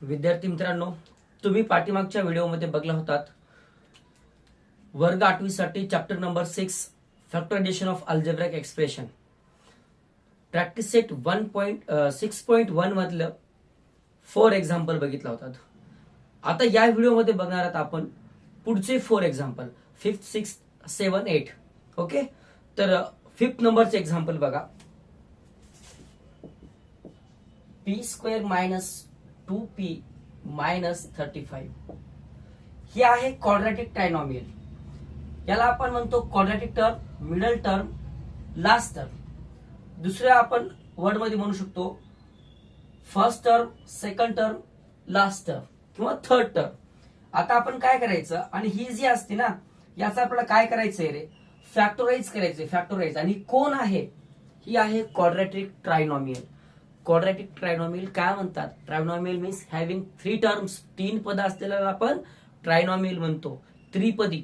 विद्यार्थी मित्रांनो, तुम्ही पाठीमागच्या व्हिडिओमध्ये बघला होतात वर्ग 8वी साठी chapter number 6 factorisation of algebraic expression practice set 6.1 मधलं 4 एक्झाम्पल बघितला होतात. आता या व्हिडिओमध्ये बघणार आहात आपण पुढचे 4 example 5th 6th 7th 8th. Okay, तर 5th नंबरचे एक्झाम्पल बघा. p² मायनस 2p मायनस 35 ही आहे क्वाड्रॅटिक ट्रायनॉमियल. याला आपण म्हणतो quadratic term, middle term, last term. दुसऱ्या आपण वर्ड मध्ये म्हणू शकतो first term, second term, last term किंवा थर्ड टर्म. आता आपण काय करायचं, आणि ही जी असते ना, याचा आपल्याला काय करायचंय रे, फॅक्टराइज करायचंय. फॅक्टराइज आणि कोण आहे, ही आहे क्वाड्रॅटिक ट्रायनॉमियल. क्वाड्रॅटिक ट्रायनॉमियल काय म्हणतात? ट्रायनॉमियल मीन्स हॅव्हिंग 3 टर्म्स, 3 पद असलेला आपण ट्रायनॉमियल म्हणतो, त्रिपदी.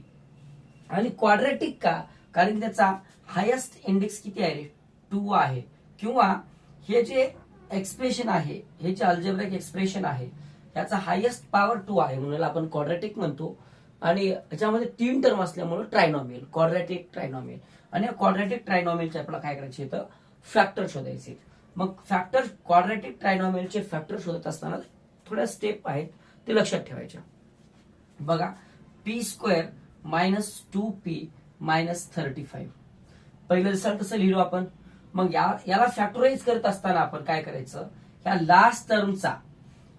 आणि क्वाड्रॅटिक का? कारण की त्याचा हायेस्ट इंडेक्स किती आहे रे, 2 आहे. किंवा हे जे एक्सप्रेशन आहे, हे जे अल्जेब्रिक एक्सप्रेशन आहे, याचा हायेस्ट पॉवर 2 आहे, म्हणून आपण क्वाड्रॅटिक म्हणतो. आणि याच्यामध्ये 3 टर्म असल्यामुळे ट्रायनॉमियल, क्वाड्रॅटिक ट्रायनॉमियल. आणि या क्वाड्रॅटिक ट्रायनॉमियलचे आपल्याला काय करायचे, तर फॅक्टर शोधायचे. मग फॅक्टर, क्वाड्रॅटिक ट्रायनॉमियलचे फॅक्टर शोधत असताना थोड्या स्टेप आहेत, ते लक्षात ठेवायच्या. बघा, p² मायनस 2p मायनस 35. पहिलं रिझल्ट कसं लिहिलो आपण. मग याला फॅक्टराइज करत असताना आपण काय करायचं, ह्या लास्ट टर्मचा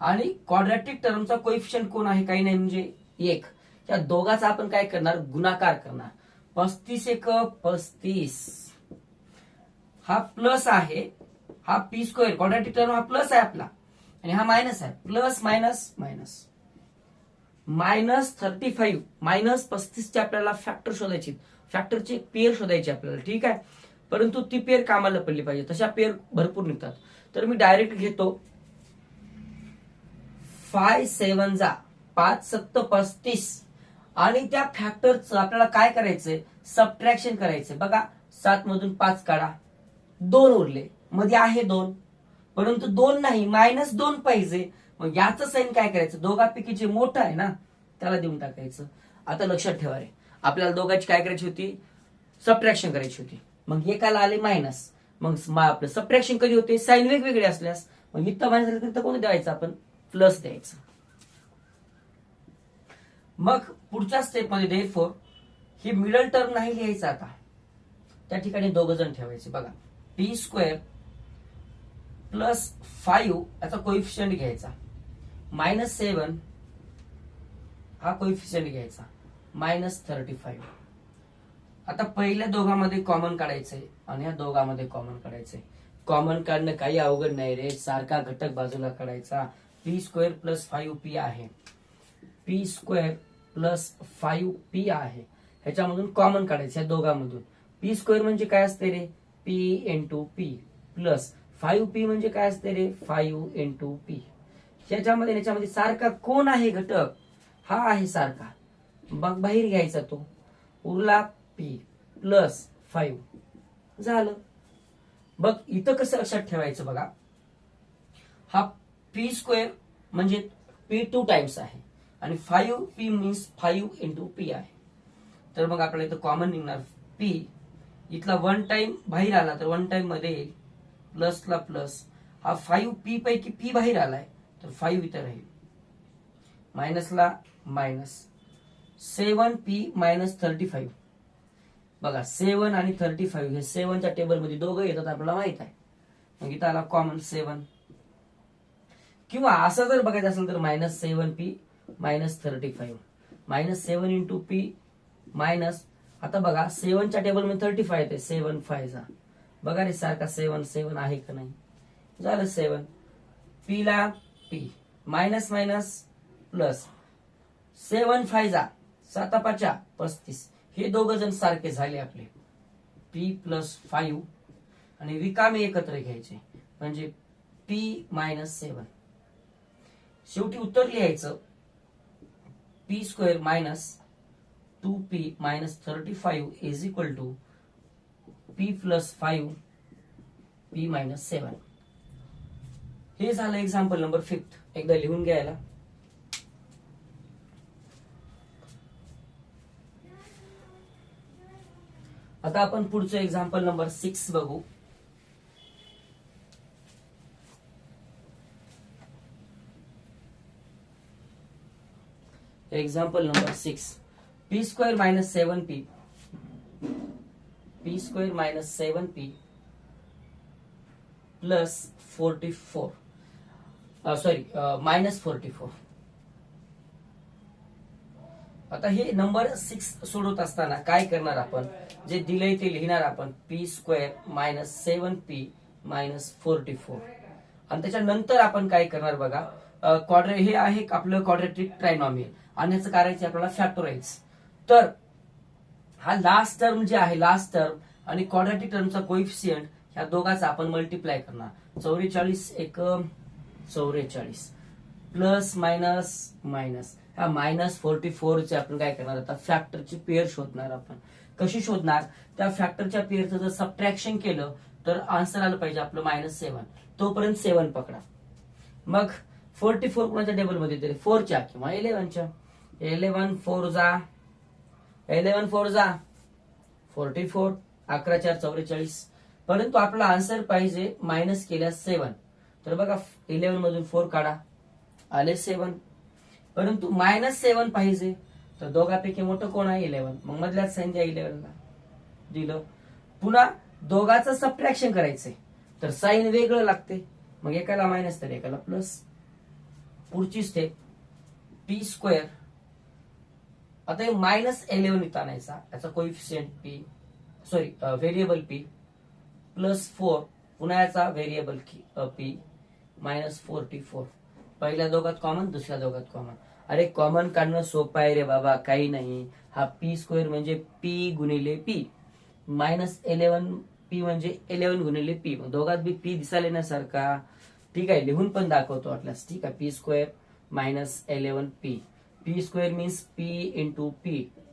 आणि क्वाड्रॅटिक टर्मचा कोएफिशियंट कोण आहे, काही नाही म्हणजे 1. या दोघाचा आपण काय करणार, गुणाकार करणार. 35 एक 35, हा प्लस आहे, हा p² क्वाड्रॅटिक टर्म हा प्लस आहे आपला, आणि हा मायनस आहे. Plus minus minus minus 35 minus 35 ची आपल्याला फॅक्टर शोधायची, फॅक्टरची एक पेअर शोधायची आपल्याला. ठीक आहे, परंतु ती पेअर कामाला पडली पाहिजे. तशा पेअर भरपूर निघतात. तर मी डायरेक्ट घेतो 5 7 जा 5 7 35, आणि त्या फॅक्टरचं आपल्याला काय करायचंय, सबट्रॅक्शन करायचंय. बघा, 7 मधून 5 काढा, 2 उरले, मध्ये आहे 2, परंतु 2 नाही, -2 पाहिजे. मग याचं साइन काय करायचं, दोघांपैकी जे मोठं आहे ना, त्याला देऊन टाकायचं. आता लक्षात ठेवा रे, आपल्याला दोघांची काय करायची होती, सबट्रॅक्शन करायची होती. मग एकाला आले मायनस, मग आपलं सबट्रॅक्शन कधी होते, साइन वेगवेगळे असल्यास. मग इथं मायनस झालं तर कोण द्यायचं, आपण प्लस द्यायचं. मग पुढच्या स्टेप मध्ये देअरफॉर ही मिडल टर्म नाही लिहायचं, आता त्या ठिकाणी दोघ जण ठेवायचे. बघा, p² प्लस 5 याचा कोएफिशियंट घ्यायचा, मायनस 7 हा कोएफिशियंट घ्यायचा, मायनस 35. आता पहिल्या दोघांमध्ये कॉमन काढायचंय आणि या दोघांमध्ये कॉमन काढायचंय. कॉमन काढणं काही अवघड नाही रे, सारखा घटक बाजूला काढायचा. p² प्लस 5p आहे, p² प्लस 5p आहे, ह्याच्यामधून कॉमन काढायचं या दोघांमधून. p² म्हणजे काय असते रे, p into p plus 5p म्हणजे काय असते रे, 5 इंटू p. ह्याच्यामध्ये सारखा कोण आहे घटक, हा आहे सारखा. मग बाहेर घ्यायचा तो, उरला p प्लस 5 झालं. बघ इथं कसं लक्षात ठेवायचं, बघा हा p² म्हणजे p 2 टाइम्स आहे, आणि 5p मीन्स 5 इंटू p आहे. तर मग आपल्याला इथं कॉमन निघणार p. इथला 1 टाइम बाहेर आला तर 1 टाइम मध्ये येईल, प्लसला प्लस. हा 5p पैकी p बाहेर आलाय तर 5 इथं राहील, मायनसला मायनस. 7p minus 35. बघा 7 आणि 35 हे 7च्या टेबल मध्ये दोघं येतात, आपल्याला माहित आहे. मग इथं आला कॉमन 7. किंवा असं जर बघायचं असेल तर minus 7p minus 35, minus 7 into p minus. आता बघा 7च्या टेबल मध्ये 35 येते, 7 5 जा. बघा रे, सारखा 7 7 आहे का नाही, झालं 7. p ला p, मायनस मायनस प्लस, 7 5 जा 7 5 35. हे दोघं जण सारखे झाले आपले, p प्लस 5, आणि रिकामे एकत्र घ्यायचे म्हणजे p मायनस 7. शेवटी उत्तर लिहायचं p² minus 2p minus 35 is equal to p plus 5 p minus 7. हे झालं एक्झाम्पल नंबर 5. एकदा लिहून घ्यायला. आता आपण पुढचं एक्झाम्पल नंबर 6 बघू. Example number 6. p square minus 7p plus 44 minus 44. आता हे नंबर 6 सोडवत असताना काय करणार आपण, जे दिलंय ते लिहिणार आपण. p square minus 7p minus 44. आणि त्याच्यानंतर आपण काय करणार बघा, हे आहे आपलं क्वाड्रॅटिक ट्रायनॉमियल आणि याचं करायचं आपल्याला फॅक्टराइज. तर हा लास्ट टर्म जे आहे, लास्ट टर्म आणि क्वाड्रॅटिक टर्मचा कोइफिशियंट ह्या दोघांचा आपण मल्टिप्लाय करणार. 44 एक 44 प्लस मायनस मायनस हा मायनस 44 चे आपण काय करणार, आता फॅक्टरची पेअर शोधणार. आपण कशी शोधणार, त्या फॅक्टरच्या पेअरचं जर सबट्रॅक्शन केलं तर आन्सर आलं पाहिजे आपलं -7. तोपर्यंत 7 पकडा. मग 44 कोणाच्या टेबल मध्ये तरी 4 च्या किंवा 11 च्या. 11 4 जा 44, 11 4 44. परंतु आपला आन्सर पाहिजे मायनस केल्यास 7. तर बघा 11 मधून 4 काढा, आले 7. परंतु -7 पाहिजे, तर दोघांपैकी मोठं कोण आहे? 11. मग मधल्याच साईन द्या 11 ला, दिलं. पुन्हा दोघांचं सबट्रॅक्शन करायचंय, तर साईन वेगळं लागते. मग एकाला मायनस तर एकाला प्लस. पुढची स्टेप p स्क्वेअर. आता -11 इथं आणायचा, याचा कोइफिशियंट व्हेरिएबल p प्लस 4, पुन्हा याचा व्हेरिएबल p मायनस 44. पहिल्या दोघात कॉमन, दुसऱ्या दोघात कॉमन. अरे कॉमन काढणं सोपं आहे रे बाबा, काही नाही. हा p स्क्वेअर म्हणजे p गुणिले p, -11p म्हणजे 11 गुणिले p. दोघात बी p दिसायला येण्यासारखा. ठीक आहे, लिहून पण दाखवतो वाटल्यास. ठीक आहे, p square minus 11p. p square means p into p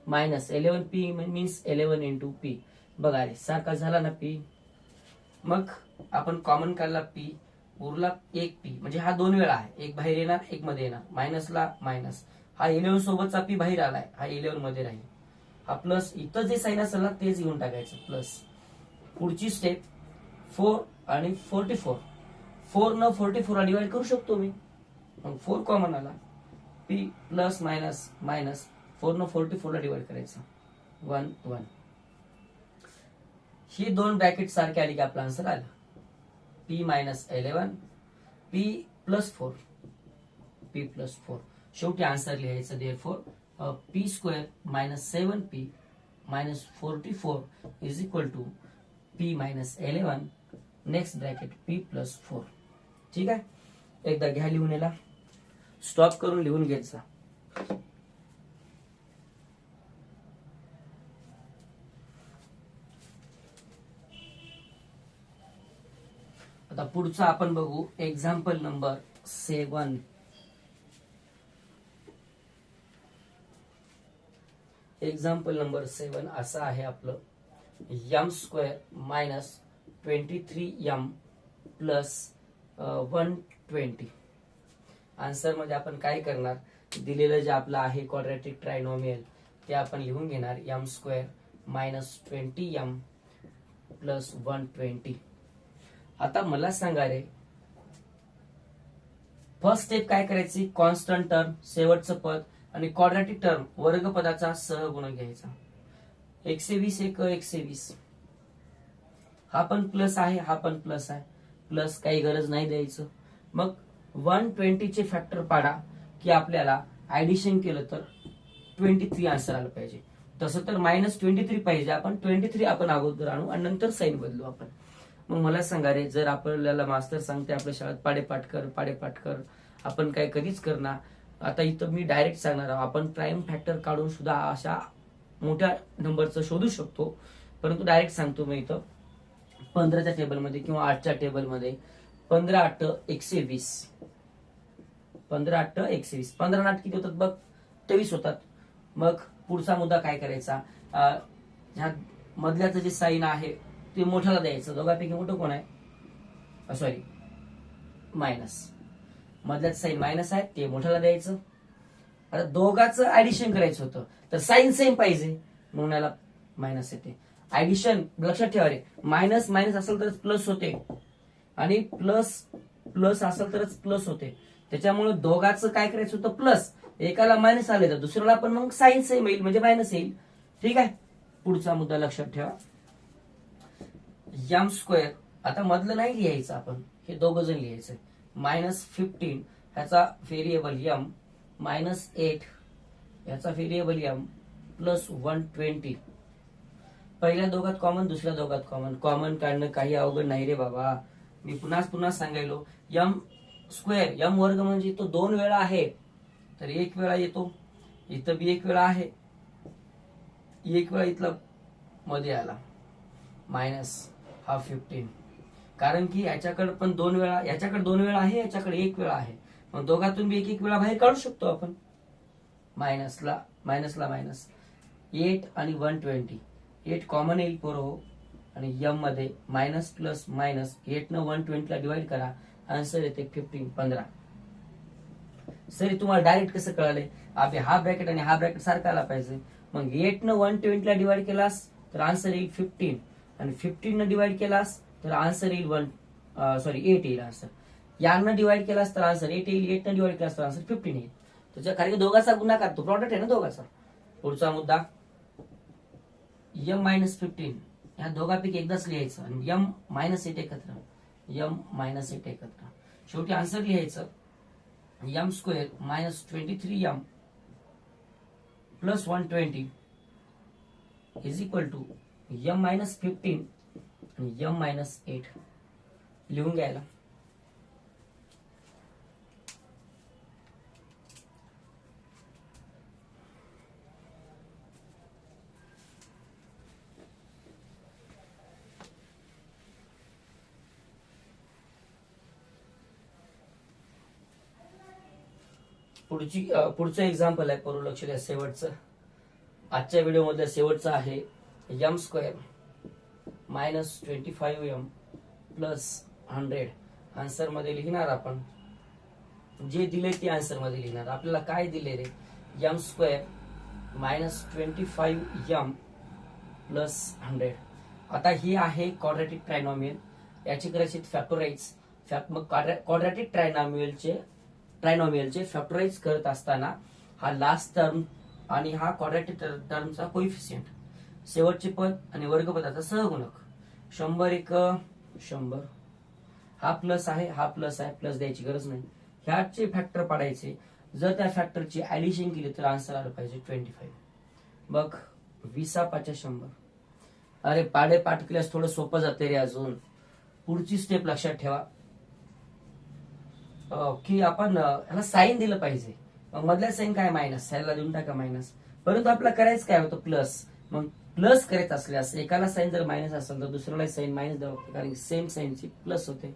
minus 11p means 11 into p. बघा रे सारखा झाला ना p. मग आपण कॉमन काढला p, उरला 1p. म्हणजे हा 2 वेळा आहे, एक बाहेर येणार एक मध्ये येणार. मायनसला मायनस, हा 11 सोबतचा p बाहेर आलाय, हा 11 मध्ये राहील. हा प्लस, इथं जे साईन असेल ना तेच घेऊन टाकायचं प्लस. पुढची स्टेप 4 आणि 44. 4 न 44 ला डिवाइड करू शकतो मी, मग 4 कॉमन आला. p प्लस मायनस मायनस 4 न 44 ला डिवाइड करायचं, 1 1. ही दोन ब्रॅकेट सारखे आली की आपला आन्सर आला. p minus 11 p plus 4 p plus 4. शेवटी आन्सर लिहायचं. Therefore p square minus 7p minus 44 is equal to p minus 11 next bracket p plus 4. ठीक आहे, एकदा घ्या लिहून याला, स्टॉप करून लिहून घ्यायचा. आता पुढचं आपण बघू एक्झाम्पल नंबर 7. एक्झाम्पल नंबर 7 असं आहे आपलं. m square minus 23m plus 120. Answer मध्ये आपण काय करणार, दिलेलं जे आपलं आहे क्वाड्रॅटिक ट्रायनॉमियल ते आपण लिहून घेणार. m square minus 20m plus 120. आता मला सांगा रे, फर्स्ट स्टेप काय करायची, कॉन्स्टंट टर्म शेवटचं पद आणि क्वाड्रॅटिक टर्म वर्गपदाचा सहगुणक घ्यायचा. 120 एक 120. हा पण प्लस आहे, हा पण प्लस आहे. प्लस काही गरज नाही द्यायचं. मग 120 चे फॅक्टर पाडा की आपल्याला ऍडिशन केलं तर 23 आन्सर आलं पाहिजे. तसं तर -23 पाहिजे, आपण 23 आपण अगोदर आणू आणि नंतर साईन बदलू आपण. मग मला सांगा रे, जर आपल्याला मास्टर सांगते आपल्या शाळेत पाडेपाठ कर, आपण काय कधीच करणार. आता इथं मी डायरेक्ट सांगणार, आपण प्राईम फॅक्टर काढून सुद्धा अशा मोठ्या नंबरचं शोधू शकतो. परंतु डायरेक्ट सांगतो मी इथं 15च्या टेबलमध्ये किंवा 8च्या टेबलमध्ये 15 8 120. 15 8 120. 15 8 किती होतात बघ, 23 होतात. मग पुढचा मुद्दा काय करायचा, ह्या मधल्याचं जे साईन आहे ते मोठ्याला द्यायचं. दोघांपैकी मोठं कोण आहे, मायनस, मधल्याच साईन मायनस आहे ते मोठ्याला द्यायचं. आता दोघांचं ऍडिशन करायचं होतं तर साईन सेम पाहिजे म्हणून याला मायनस येते. ऍडिशन लक्षात ठेवा रे, मायनस मायनस असेल तरच प्लस होते आणि प्लस प्लस असेल तरच प्लस होते. त्याच्यामुळे दोघांचं काय करायचं होतं प्लस, एकाला मायनस आले तर दुसऱ्याला पण मग साईन सेम येईल म्हणजे मायनस येईल. ठीक आहे, पुढचा मुद्दा लक्षात ठेवा. यम स्क्वेअर, आता मधलं नाही लिहायचं आपण, हे दोघं जण लिहायचं. -15 ह्याचा व्हेरिएबल यम, -8 ह्याचा व्हेरिएबल यम, प्लस 120. पहिल्या दोघात कॉमन, दुसऱ्या दोघात कॉमन. कॉमन काढणं काही अवघड नाही रे बाबा. मी पुन्हा सांगायलो, यम स्क्वेअर यम वर्ग म्हणजे तो 2 वेळा आहे तर 1 वेळा येतो, इथं बी 1 वेळा आहे, 1 वेळा इथला मध्ये आला मायनस हा 15. कारण की याच्याकडे पण 2 वेळा, याच्याकडे 2 वेळा आहे, याच्याकडे 1 वेळा आहे. मग दोघातून बी 1 वेळा बाहेर काढू शकतो आपण. मायनसला मायनस 8 आणि 120, 8 कॉमन येईल पोरो आणि यम मध्ये मायनस प्लस मायनस 8 न 120 ला डिवाइड करा, आन्सर येते 15. सर तुम्हाला डायरेक्ट कसं कळाले, आपले हा ब्रॅकेट आणि हा ब्रॅकेट सारखा आला पाहिजे. मग 8 न 120 ला डिवाइड केलास तर आन्सर येईल 15 आणि 15 न डिवाइड केलास तर आन्सर येईल 8 येईल आन्सर. यानं डिवाइड केलास तर आन्सर 8 येईल, 8 न डिवाइड केलास तर आन्सर 15 येईल. त्याच्या कारण की दोघांचा गुणाकार, तो प्रॉडक्ट आहे ना दोघांचा. पुढचा मुद्दा, यम -15 ह्या दोघांपैकी एकदाच लिहायचं आणि यम -8 एकत्र, यम -8 एकत्र. शेवटी आन्सर लिहायचं m square -23m plus 120 is equal to m -15 आणि यम -8. लिहून घ्यायला. पुढचं एक्झाम्पल आहे, पोरं लक्ष द्या, शेवटचं आजच्या व्हिडिओ मधलं शेवटचं आहे. M square -25m plus 100. Answer मध्ये लिहिणार आपण जे दिले ते आन्सर मध्ये लिहिणार. आपल्याला काय दिले रे, यम स्क्वेअर -25m प्लस 100. आता ही आहे क्वाड्रॅटिक ट्रायनॉमियल, याची करायची फॅक्टराइज. मग क्वाड्रॅटिक ट्रायनॉमियलचे फॅक्टराइज करत असताना हा लास्ट टर्म आणि हा क्वाड्रॅटिक टर्मचा कोइफिशियंट, शेवटचे पद आणि वर्गपदाचा सहगुणक 100 एक 100. हा प्लस आहे, हा प्लस आहे, प्लस द्यायची गरज नाही. ह्याचे फॅक्टर पाडायचे. जर त्या फॅक्टरची ऍडिशन केली तर आन्सर आलं पाहिजे 25. बघ 20 100. अरे पाडे पाठ केल्यास थोडं सोपं जाते रे. अजून पुढची स्टेप लक्षात ठेवा की आपण ह्याला साईन दिलं पाहिजे. मग मधल्या साईन काय मायनस, ह्याला देऊन टाका मायनस. परंतु आपल्याला करायचं काय होतं प्लस. मग प्लस करायचं असल्यास एकाला साईन जर मायनस असेल तर दुसऱ्याला साईन मायनस द्यावं लागते, कारण सेम साईनची प्लस होते.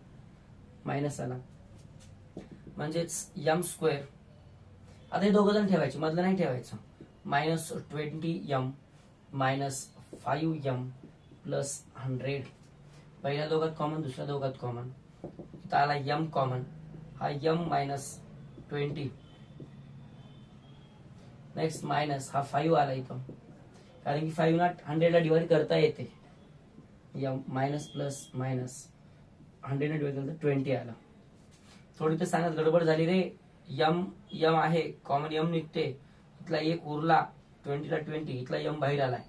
मायनस आला म्हणजेच यम स्क्वेअर. आता हे दोघं जण ठेवायचे, मधलं नाही ठेवायचं. -20m -5m plus 100. पहिल्या दोघात कॉमन, दुसऱ्या दोघात कॉमन. इथं आला यम कॉमन, हा यम -20. नेक्स्ट मायनस हा 5 आला इथं, कारण की 5 ना 100 ला डिवाइड करता येते. यम मायनस प्लस मायनस 100 ने डिवाइड केलं तर 20 आला. थोडी तर सांगत गडबड झाली रे. यम यम आहे, कॉमन यम निघते, इथला 1 उरला, 20 ला 20, इथला यम बाहेर आलाय.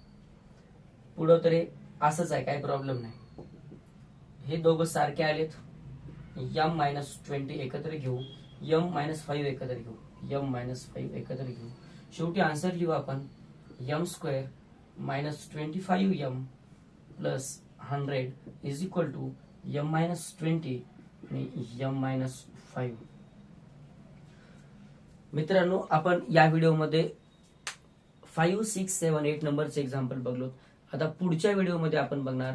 पुढं तर हे असंच आहे, काही प्रॉब्लेम नाही. हे दोघं सारखे आलेत. यम -20 एकत्र घेऊ, यम -5 एकत्र घेऊ, यम -5 एकत्र घेऊ. शेवटी आन्सर लिहू आपण m square -25m plus 100 is equal to m -20 आणि यम -5. मित्रांनो, आपण या व्हिडिओमध्ये 5, 6, 7, 8 नंबरचे एक्झाम्पल बघलो. आता पुढच्या व्हिडिओमध्ये आपण बघणार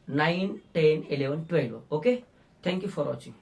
9, 10, 11, 12. Okay, thank you for watching.